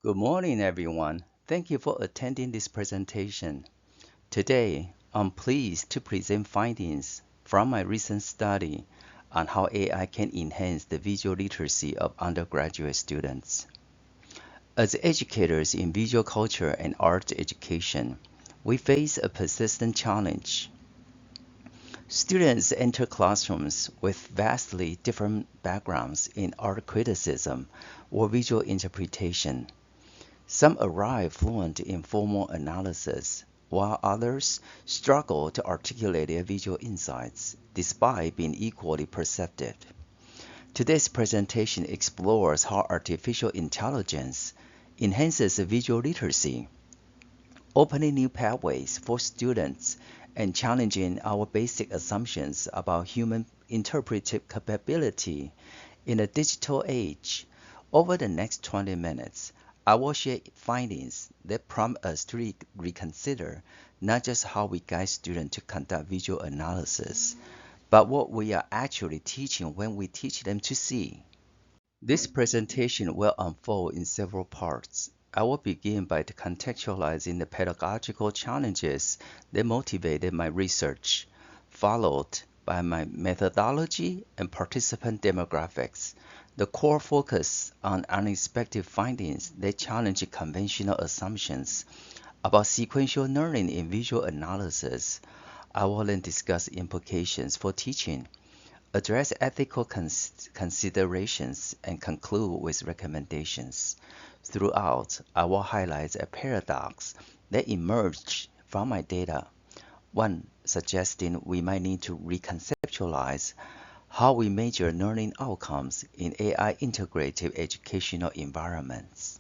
Good morning, everyone. Thank you for attending this presentation. Today, I'm pleased to present findings from my recent study on how AI can enhance the visual literacy of undergraduate students. As educators in visual culture and art education, we face a persistent challenge. Students enter classrooms with vastly different backgrounds in art criticism or visual interpretation. Some arrive fluent in formal analysis, while others struggle to articulate their visual insights, despite being equally perceptive. Today's presentation explores how artificial intelligence enhances visual literacy, opening new pathways for students and challenging our basic assumptions about human interpretive capability in a digital age. Over the next 20 minutes, I will share findings that prompt us to reconsider not just how we guide students to conduct visual analysis, but what we are actually teaching when we teach them to see. This presentation will unfold in several parts. I will begin by contextualizing the pedagogical challenges that motivated my research, followed by my methodology and participant demographics. The core focus on unexpected findings that challenge conventional assumptions about sequential learning in visual analysis. I will then discuss implications for teaching, address ethical considerations, and conclude with recommendations. Throughout, I will highlight a paradox that emerged from my data, one suggesting we might need to reconceptualize how we measure learning outcomes in AI integrative educational environments.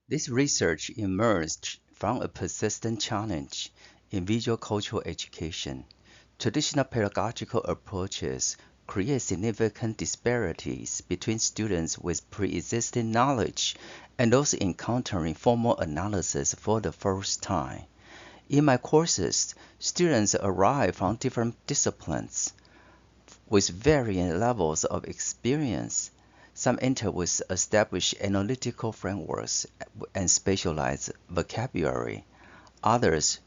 This research emerged from a persistent challenge in visual cultural education. Traditional pedagogical approaches create significant disparities between students with pre-existing knowledge and those encountering formal analysis for the first time. In my courses, students arrive from different disciplines with varying levels of experience. Some enter with established analytical frameworks and specialized vocabulary. Others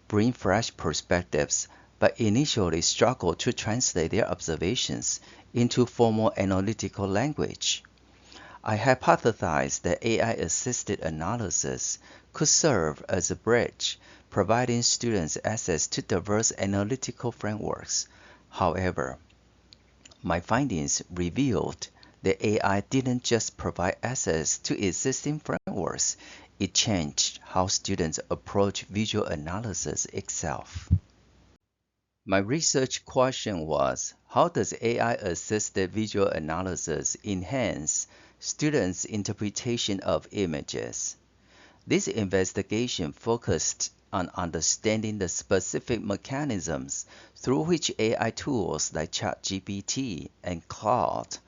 bring fresh perspectives but initially struggle to translate their observations into formal analytical language. I hypothesized that AI-assisted analysis could serve as a bridge, providing students access to diverse analytical frameworks. However, my findings revealed that AI didn't just provide access to existing frameworks, it changed how students approach visual analysis itself. My research question was, how does AI-assisted visual analysis enhance students' interpretation of images? This investigation focused on understanding the specific mechanisms through which AI tools like ChatGPT and Claude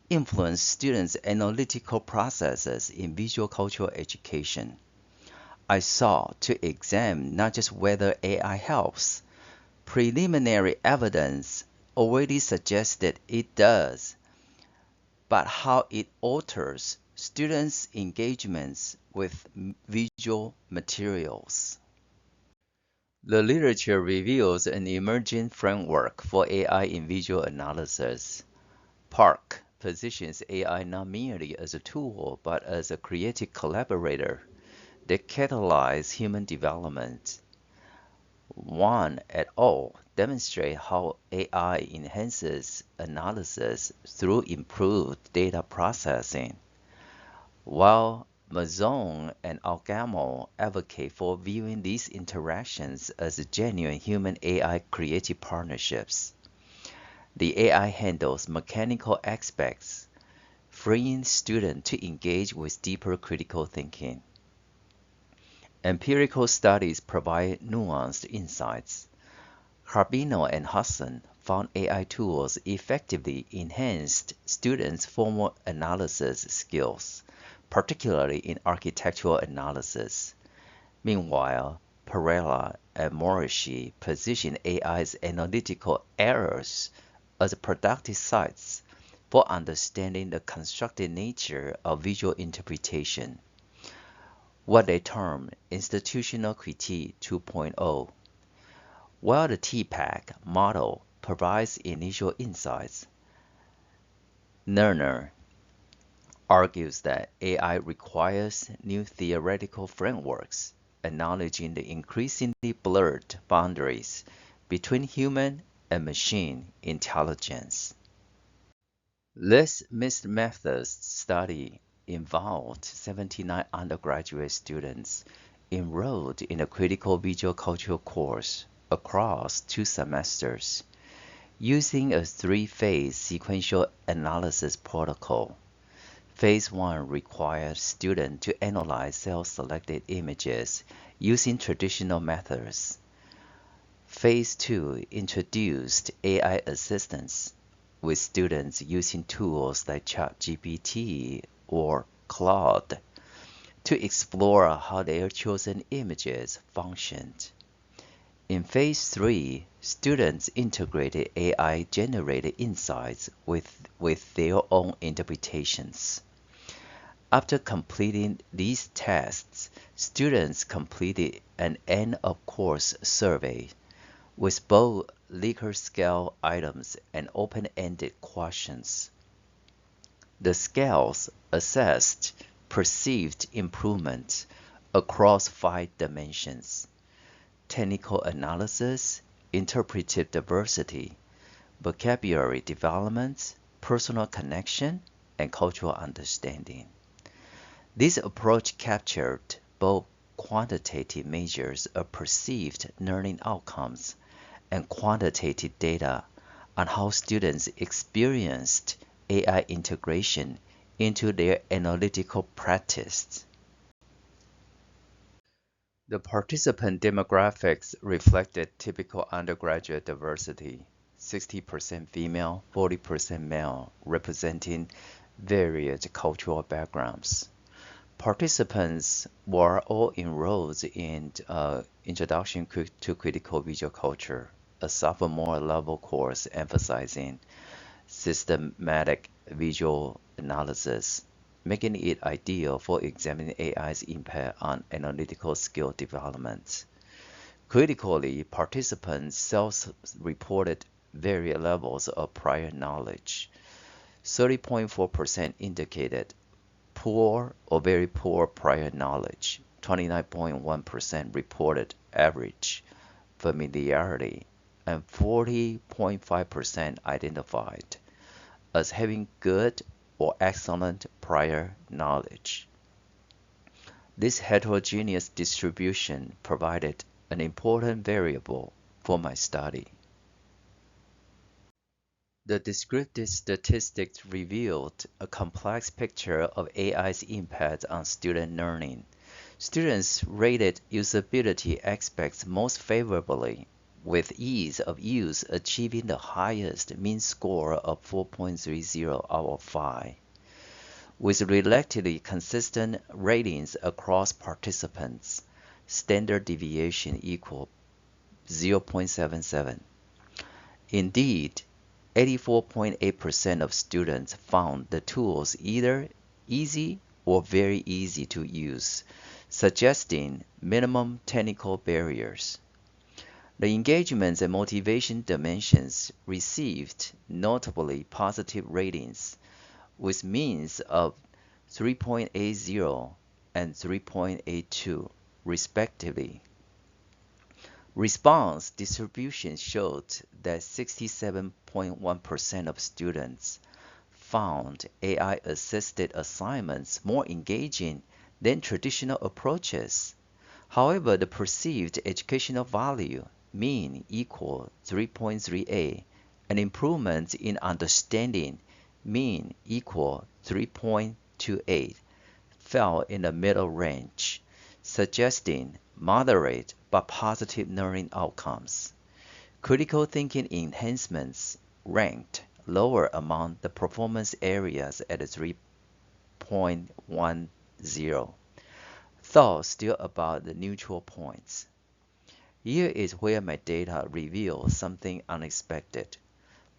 influence students' analytical processes in visual cultural education. I sought to examine not just whether AI helps. Preliminary evidence already suggested it does, but how it alters students' engagements with visual materials. The literature reveals an emerging framework for AI in visual analysis. PARC positions AI not merely as a tool, but as a creative collaborator that catalyzes human development. Wang et al. Demonstrate how AI enhances analysis through improved data processing, while Mazzone and Algamo advocate for viewing these interactions as genuine human-AI creative partnerships. The AI handles mechanical aspects, freeing students to engage with deeper critical thinking. Empirical studies provide nuanced insights. Carbino and Hudson found AI tools effectively enhanced students' formal analysis skills, particularly in architectural analysis. Meanwhile, Perella and Morishi position AI's analytical errors as productive sites, for understanding the constructed nature of visual interpretation, what they term Institutional Critique 2.0. While the TPACK model provides initial insights, Lerner argues that AI requires new theoretical frameworks, acknowledging the increasingly blurred boundaries between human and machine intelligence. This mixed methods study involved 79 undergraduate students enrolled in a critical visual culture course across 2 semesters, using a 3-phase sequential analysis protocol. Phase 1 required students to analyze self-selected images using traditional methods. Phase 2 introduced AI assistance, with students using tools like ChatGPT or Claude to explore how their chosen images functioned. In Phase 3, students integrated AI-generated insights with their own interpretations. After completing these tests, students completed an end-of-course survey with both Likert scale items and open-ended questions. The scales assessed perceived improvement across 5 dimensions: technical analysis, interpretive diversity, vocabulary development, personal connection, and cultural understanding. This approach captured both quantitative measures of perceived learning outcomes and quantitative data on how students experienced AI integration into their analytical practice. The participant demographics reflected typical undergraduate diversity: 60% female, 40% male, representing varied cultural backgrounds. Participants were all enrolled in Introduction to Critical Visual Culture, a sophomore level course emphasizing systematic visual analysis, making it ideal for examining AI's impact on analytical skill development. Critically, participants self-reported varied levels of prior knowledge. 30.4% indicated poor or very poor prior knowledge. 29.1% reported average familiarity, and 40.5% identified as having good or excellent prior knowledge. This heterogeneous distribution provided an important variable for my study. The descriptive statistics revealed a complex picture of AI's impact on student learning. Students rated usability aspects most favorably, with ease of use achieving the highest mean score of 4.30 out of 5, with relatively consistent ratings across participants. Standard deviation equal 0.77. Indeed, 84.8% of students found the tools either easy or very easy to use, suggesting minimum technical barriers. The engagement and motivation dimensions received notably positive ratings, with means of 3.80 and 3.82, respectively. Response distribution showed that 67.1% of students found AI-assisted assignments more engaging than traditional approaches. However, the perceived educational value, mean equal 3.38, and improvement in understanding, mean equal 3.28, fell in the middle range, suggesting moderate but positive learning outcomes. Critical thinking enhancements ranked lower among the performance areas at 3.10, though still above the neutral points. Here is where my data reveals something unexpected.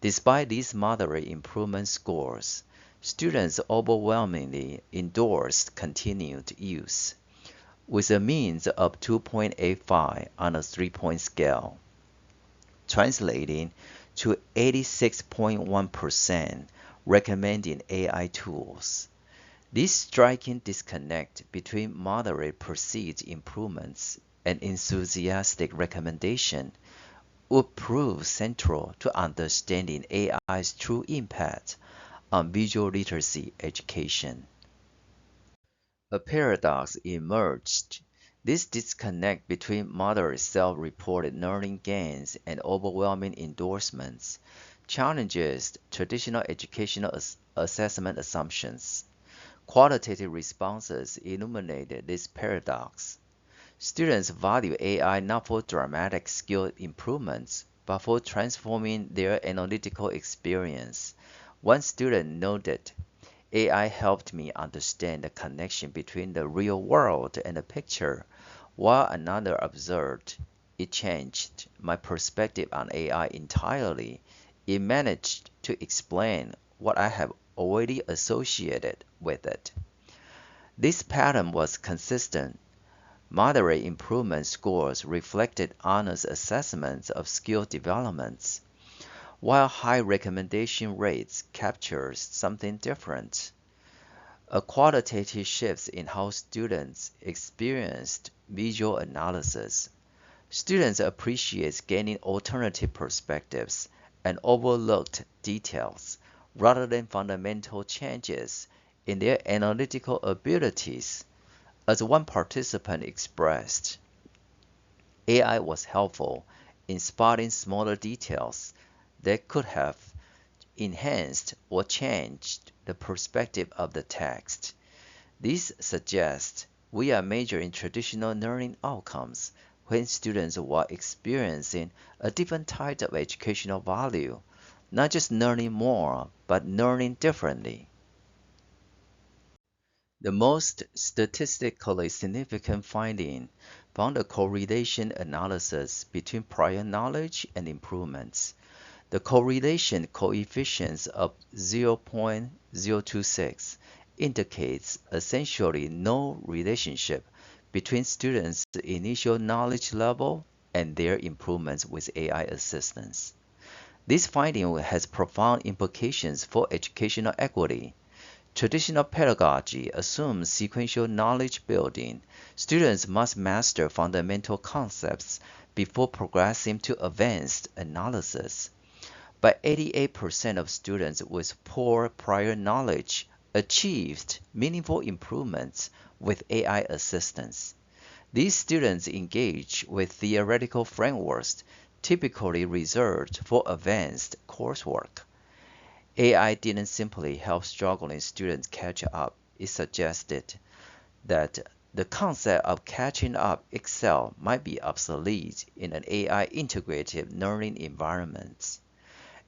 Despite these moderate improvement scores, students overwhelmingly endorsed continued use, with a mean of 2.85 on a 3-point scale, translating to 86.1% recommending AI tools. This striking disconnect between moderate perceived improvements and enthusiastic recommendation would prove central to understanding AI's true impact on visual literacy education. A paradox emerged. This disconnect between moderate self-reported learning gains and overwhelming endorsements challenges traditional educational assessment assumptions. Qualitative responses illuminated this paradox. Students value AI not for dramatic skill improvements, but for transforming their analytical experience. One student noted, AI helped me understand the connection between the real world and the picture, while another observed, it changed my perspective on AI entirely. It managed to explain what I have already associated with it. This pattern was consistent. Moderate improvement scores reflected honest assessments of skill developments, while high recommendation rates captured something different. A qualitative shift in how students experienced visual analysis. Students appreciate gaining alternative perspectives and overlooked details rather than fundamental changes in their analytical abilities. As one participant expressed, AI was helpful in spotting smaller details that could have enhanced or changed the perspective of the text. This suggests we are measuring traditional learning outcomes when students were experiencing a different type of educational value, not just learning more, but learning differently. The most statistically significant finding found a correlation analysis between prior knowledge and improvements. The correlation coefficient of 0.026 indicates essentially no relationship between students' initial knowledge level and their improvements with AI assistance. This finding has profound implications for educational equity. Traditional pedagogy assumes sequential knowledge building. Students must master fundamental concepts before progressing to advanced analysis. But 88% of students with poor prior knowledge achieved meaningful improvements with AI assistance. These students engage with theoretical frameworks typically reserved for advanced coursework. AI didn't simply help struggling students catch up. It suggested that the concept of catching up Excel might be obsolete in an AI integrated learning environment.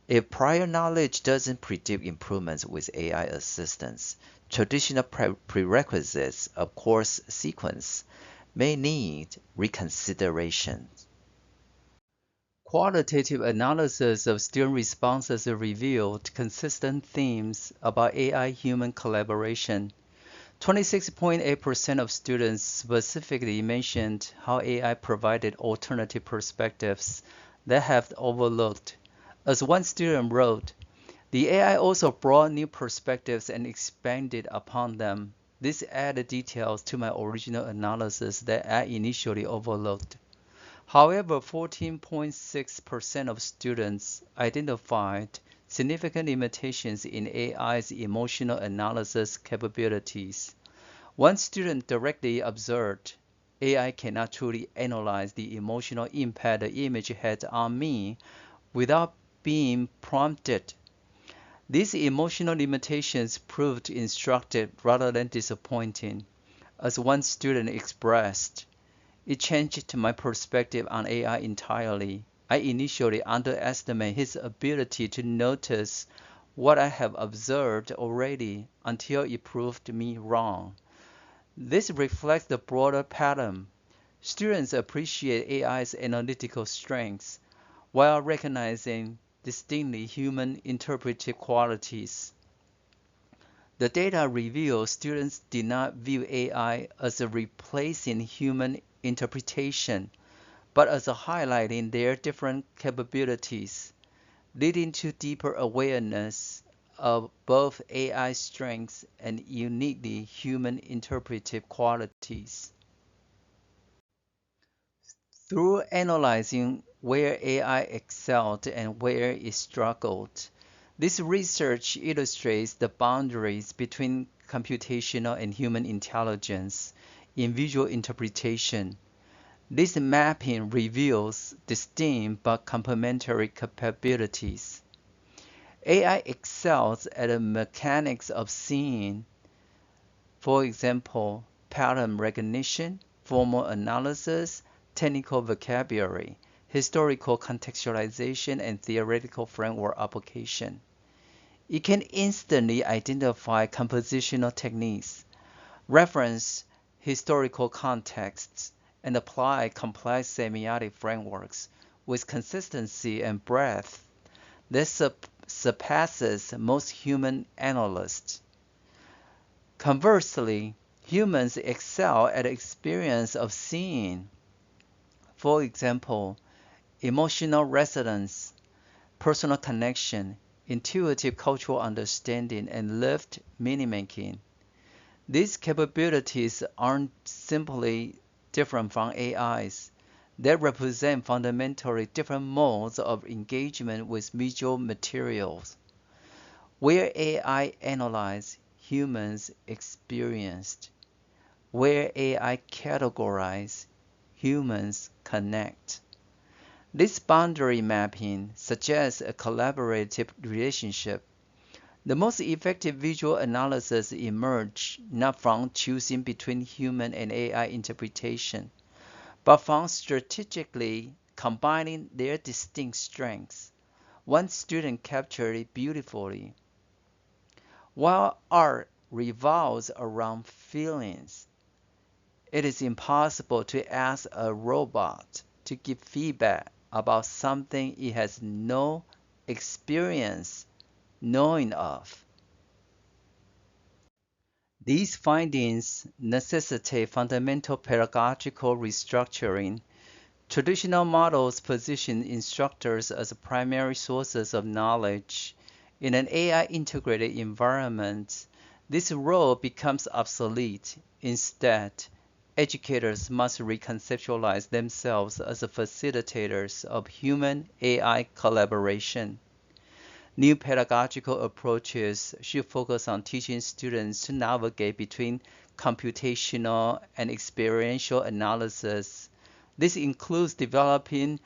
If prior knowledge doesn't predict improvements with AI assistance, traditional prerequisites of course sequence may need reconsideration. Qualitative analysis of student responses revealed consistent themes about AI-human collaboration. 26.8% of students specifically mentioned how AI provided alternative perspectives that have overlooked. As one student wrote, the AI also brought new perspectives and expanded upon them. This added details to my original analysis that I initially overlooked. However, 14.6% of students identified significant limitations in AI's emotional analysis capabilities. One student directly observed, AI cannot truly analyze the emotional impact the image had on me without being prompted. These emotional limitations proved instructive rather than disappointing. As one student expressed, it changed my perspective on AI entirely. I initially underestimated his ability to notice what I have observed already until it proved me wrong. This reflects the broader pattern. Students appreciate AI's analytical strengths while recognizing distinctly human interpretive qualities. The data reveals students did not view AI as a replacing human interpretation, but as a highlighting their different capabilities, leading to deeper awareness of both AI strengths and uniquely human interpretive qualities. Through analyzing where AI excelled and where it struggled, this research illustrates the boundaries between computational and human intelligence in visual interpretation. This mapping reveals distinct but complementary capabilities. AI excels at the mechanics of seeing, for example, pattern recognition, formal analysis, technical vocabulary, historical contextualization, and theoretical framework application. It can instantly identify compositional techniques, reference historical contexts, and apply complex semiotic frameworks with consistency and breadth that surpasses most human analysts. Conversely, humans excel at the experience of seeing, for example, emotional resonance, personal connection, intuitive cultural understanding, and lived meaning-making. These capabilities aren't simply different from AIs. They represent fundamentally different modes of engagement with visual materials. Where AI analyzes, humans experienced. Where AI categorizes, humans connect. This boundary mapping suggests a collaborative relationship. The most effective visual analysis emerge not from choosing between human and AI interpretation, but from strategically combining their distinct strengths. One student captured it beautifully. While art revolves around feelings, it is impossible to ask a robot to give feedback about something it has no experience knowing of. These findings necessitate fundamental pedagogical restructuring. Traditional models position instructors as primary sources of knowledge. In an AI-integrated environment, this role becomes obsolete. Instead, educators must reconceptualize themselves as facilitators of human-AI collaboration. New pedagogical approaches should focus on teaching students to navigate between computational and experiential analysis. This includes developing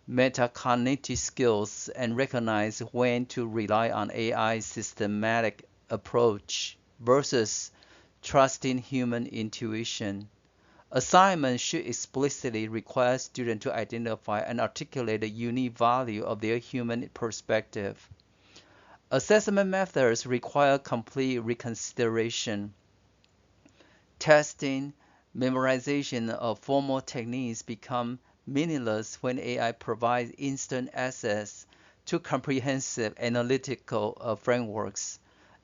metacognitive skills and recognize when to rely on AI systematic approach versus trusting human intuition. Assignments should explicitly require students to identify and articulate the unique value of their human perspective. Assessment methods require complete reconsideration. Testing, memorization of formal techniques become meaningless when AI provides instant access to comprehensive analytical frameworks.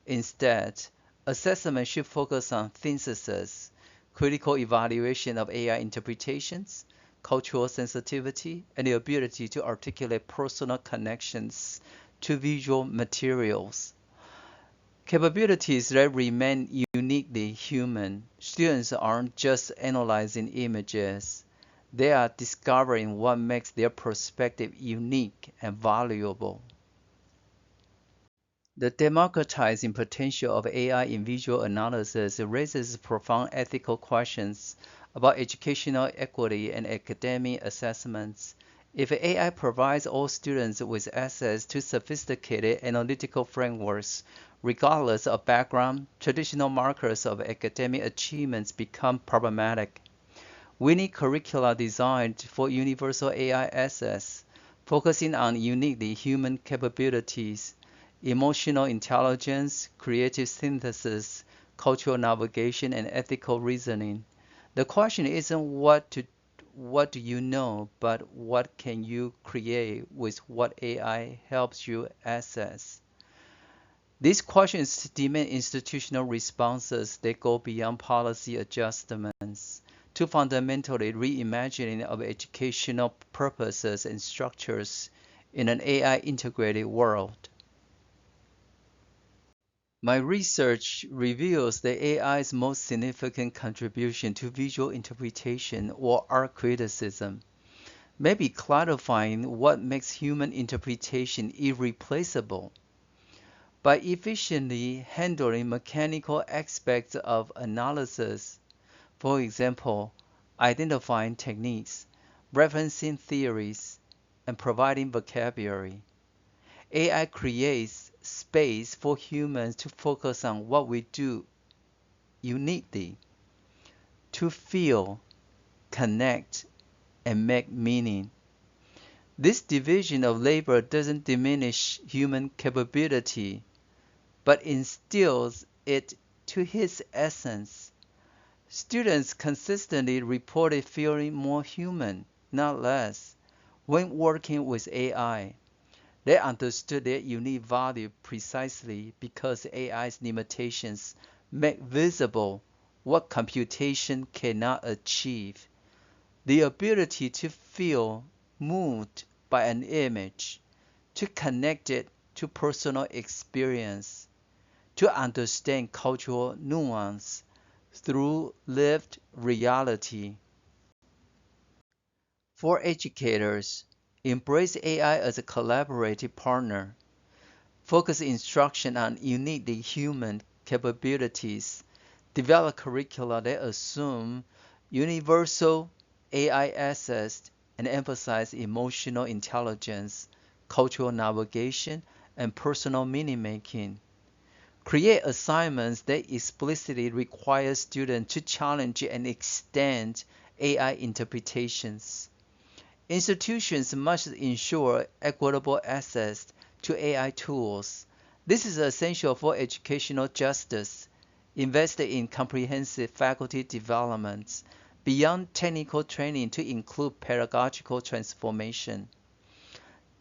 Instead, assessment should focus on synthesis, critical evaluation of AI interpretations, cultural sensitivity, and the ability to articulate personal connections to visual materials. Capabilities that remain uniquely human. Students aren't just analyzing images, they are discovering what makes their perspective unique and valuable. The democratizing potential of AI in visual analysis raises profound ethical questions about educational equity and academic assessments. If AI provides all students with access to sophisticated analytical frameworks, regardless of background, traditional markers of academic achievements become problematic. We need curricula designed for universal AI access, focusing on uniquely human capabilities, emotional intelligence, creative synthesis, cultural navigation, and ethical reasoning. The question isn't what do you know, but what can you create with what AI helps you access. These questions demand institutional responses that go beyond policy adjustments to fundamentally reimagining of educational purposes and structures in an AI integrated world. My research reveals that AI's most significant contribution to visual interpretation or art criticism may be clarifying what makes human interpretation irreplaceable. By efficiently handling mechanical aspects of analysis, for example, identifying techniques, referencing theories, and providing vocabulary, AI creates space for humans to focus on what we do uniquely, to feel, connect, and make meaning. This division of labor doesn't diminish human capability, but instills it to its essence. Students consistently reported feeling more human, not less, when working with AI. They understood their unique value precisely because AI's limitations make visible what computation cannot achieve. The ability to feel moved by an image, to connect it to personal experience, to understand cultural nuance through lived reality. For educators, embrace AI as a collaborative partner. Focus instruction on uniquely human capabilities. Develop curricula that assume universal AI access and emphasize emotional intelligence, cultural navigation, and personal meaning-making. Create assignments that explicitly require students to challenge and extend AI interpretations. Institutions must ensure equitable access to AI tools. This is essential for educational justice. Invest in comprehensive faculty development beyond technical training to include pedagogical transformation.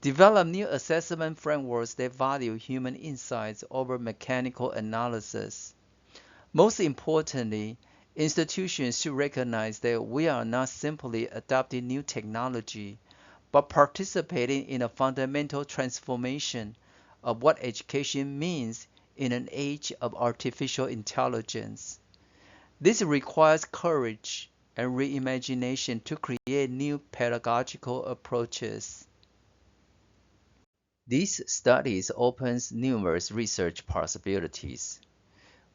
Develop new assessment frameworks that value human insights over mechanical analysis. Most importantly, institutions should recognize that we are not simply adopting new technology, but participating in a fundamental transformation of what education means in an age of artificial intelligence. This requires courage and reimagination to create new pedagogical approaches. These studies opens numerous research possibilities.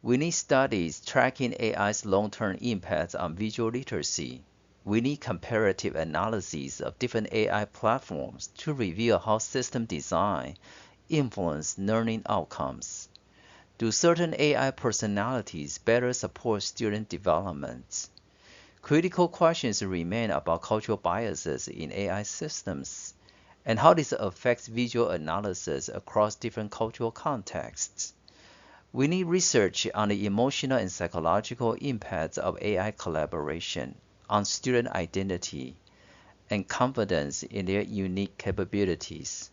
We need studies tracking AI's long-term impacts on visual literacy. We need comparative analyses of different AI platforms to reveal how system design influence learning outcomes. Do certain AI personalities better support student development? Critical questions remain about cultural biases in AI systems and how this affects visual analysis across different cultural contexts. We need research on the emotional and psychological impacts of AI collaboration on student identity and confidence in their unique capabilities.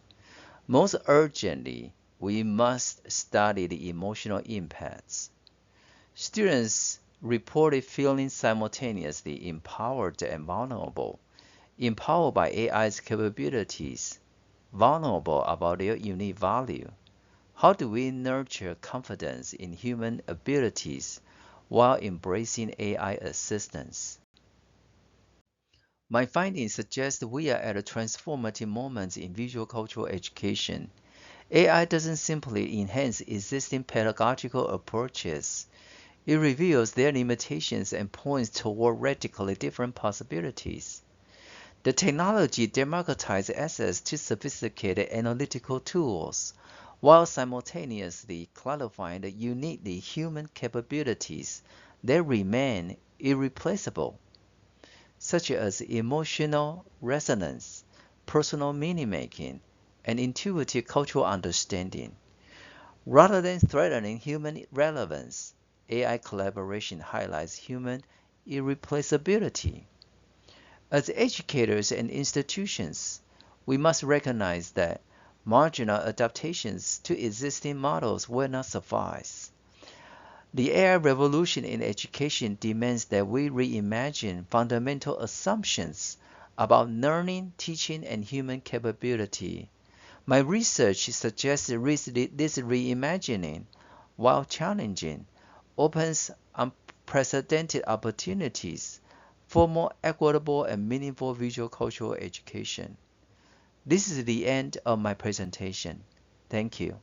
Most urgently, we must study the emotional impacts. Students reported feeling simultaneously empowered and vulnerable, empowered by AI's capabilities, vulnerable about their unique value. How do we nurture confidence in human abilities while embracing AI assistance? My findings suggest we are at a transformative moment in visual cultural education. AI doesn't simply enhance existing pedagogical approaches. It reveals their limitations and points toward radically different possibilities. The technology democratizes access to sophisticated analytical tools, while simultaneously clarifying the uniquely human capabilities that remain irreplaceable, such as emotional resonance, personal meaning-making, and intuitive cultural understanding. Rather than threatening human relevance, AI collaboration highlights human irreplaceability. As educators and institutions, we must recognize that marginal adaptations to existing models will not suffice. The AI revolution in education demands that we reimagine fundamental assumptions about learning, teaching, and human capability. My research suggests this reimagining, while challenging, opens unprecedented opportunities for more equitable and meaningful visual cultural education. This is the end of my presentation. Thank you.